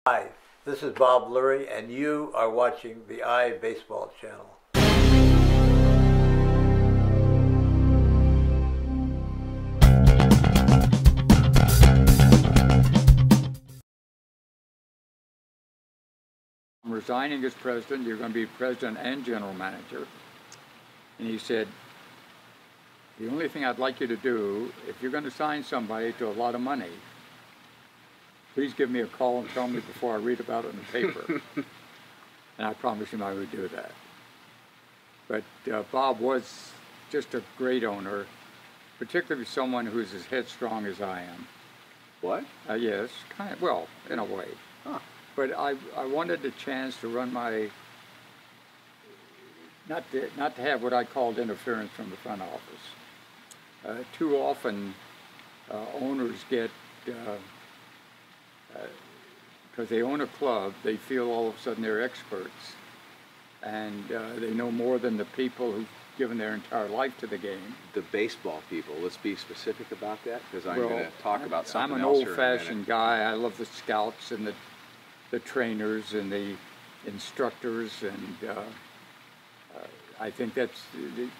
Hi, this is Bob Lurie, and you are watching the iBaseball channel. I'm resigning as president. You're going to be president and general manager. And he said, the only thing I'd like you to do, if you're going to sign somebody to a lot of money, please give me a call and tell me before I read about it in the paper. And I promised him I would do that. But Bob was just a great owner, particularly someone who's as headstrong as I am. What? Yes, kind of, well, in a way. Huh. But I wanted the chance to run my, not to have what I called interference from the front office. Too often owners get, because they own a club, they feel all of a sudden they're experts. And they know more than the people who've given their entire life to the game. The baseball people, let's be specific about that, because I'm going to talk about something I'm an else here in a old-fashioned guy. I love the scouts and the trainers and the instructors, and I think that's, you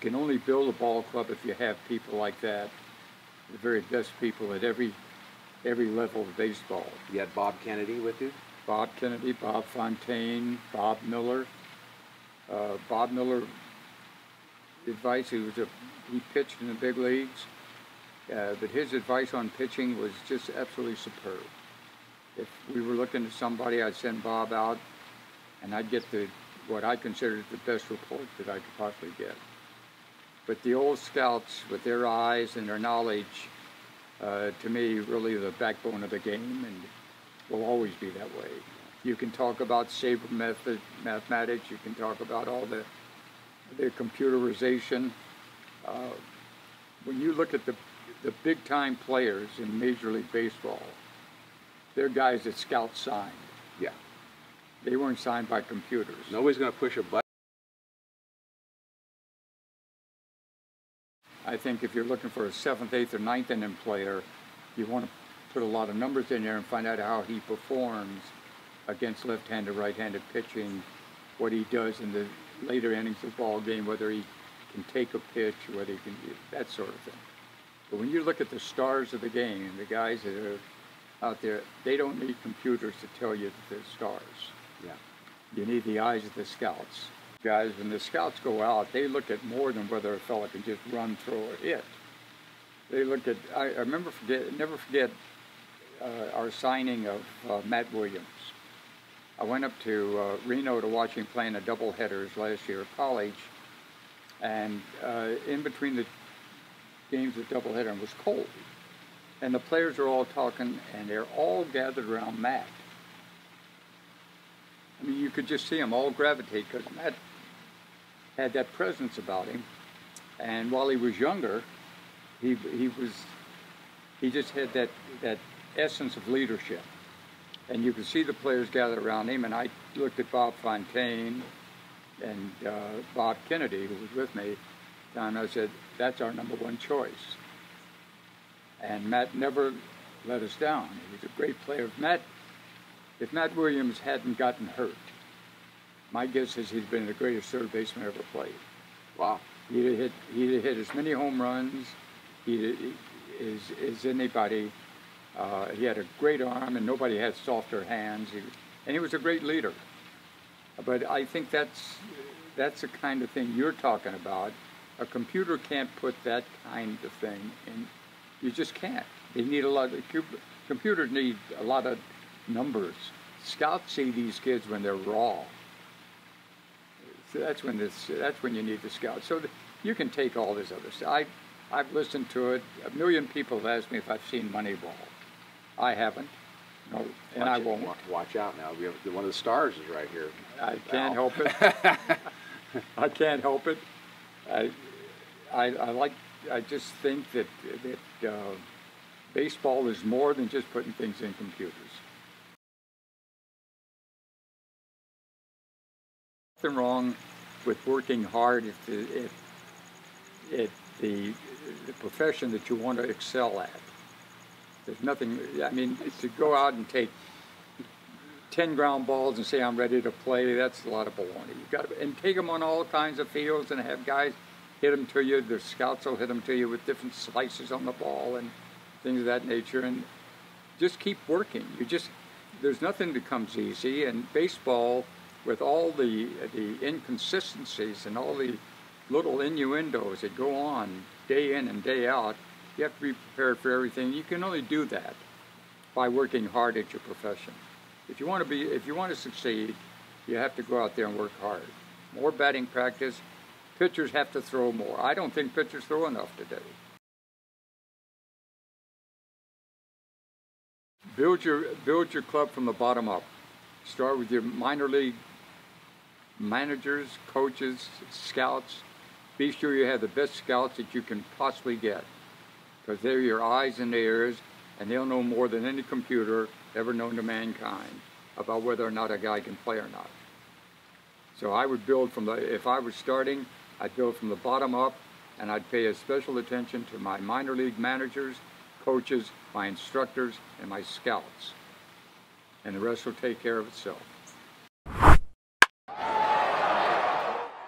can only build a ball club if you have people like that, the very best people at every level of baseball. You had Bob Kennedy with you? Bob Kennedy, Bob Fontaine, Bob Miller. Bob Miller, advice, he pitched in the big leagues, but his advice on pitching was just absolutely superb. If we were looking at somebody, I'd send Bob out, and I'd get what I considered the best report that I could possibly get. But the old scouts, with their eyes and their knowledge, to me, really the backbone of the game, and will always be that way. You can talk about saber method, mathematics, you can talk about all the computerization. When you look at the big-time players in Major League Baseball, they're guys that scouts signed. Yeah. They weren't signed by computers. Nobody's going to push a button. I think if you're looking for a 7th, 8th, or 9th inning player, you want to put a lot of numbers in there and find out how he performs against left-handed, right-handed pitching, what he does in the later innings of the ball game, whether he can take a pitch, whether he can, that sort of thing. But when you look at the stars of the game, the guys that are out there, they don't need computers to tell you that they're stars. Yeah. You need the eyes of the scouts. Guys, when the scouts go out, they look at more than whether a fella can just run, throw, or hit. They look at, I never forget our signing of Matt Williams. I went up to Reno to watch him play in the doubleheaders last year at college, and in between the games of doubleheader, it was cold. And the players are all talking, and they're all gathered around Matt. I mean, you could just see them all gravitate, because Matt had that presence about him. And while he was younger, he just had that essence of leadership. And you could see the players gather around him, and I looked at Bob Fontaine and Bob Kennedy, who was with me, and I said, that's our #1 choice. And Matt never let us down. He was a great player. If Matt Williams hadn't gotten hurt, my guess is he'd been the greatest third baseman ever played. Wow. He'd have hit as many home runs as anybody. He had a great arm, and nobody had softer hands. And he was a great leader. But I think that's the kind of thing you're talking about. A computer can't put that kind of thing in. You just can't. They need a lot of, computers need a lot of numbers. Scouts see these kids when they're raw. So that's when you need the scouts. So you can take all this other stuff. I've listened to it. 1 million people have asked me if I've seen Moneyball. I haven't. No, and I won't. Watch out now. We have one of the stars is right here. I can't help it. I can't help it. I just think that baseball is more than just putting things in computers. Nothing wrong with working hard if the profession that you want to excel at. There's nothing, I mean, to go out and take 10 ground balls and say I'm ready to play. That's a lot of baloney. You got to, and take them on all kinds of fields and have guys hit them to you. The scouts will hit them to you with different slices on the ball and things of that nature. And just keep working. There's nothing that comes easy. And baseball, with all the inconsistencies and all the little innuendos that go on day in and day out, you have to be prepared for everything. You can only do that by working hard at your profession. If you want to succeed, you have to go out there and work hard. More batting practice. Pitchers have to throw more. I don't think pitchers throw enough today. Build your club from the bottom up. Start with your minor league managers, coaches, scouts. Be sure you have the best scouts that you can possibly get, because they're your eyes and ears, and they'll know more than any computer ever known to mankind about whether or not a guy can play or not. So I would build if I was starting, I'd build from the bottom up, and I'd pay a special attention to my minor league managers, coaches, my instructors, and my scouts. And the rest will take care of itself.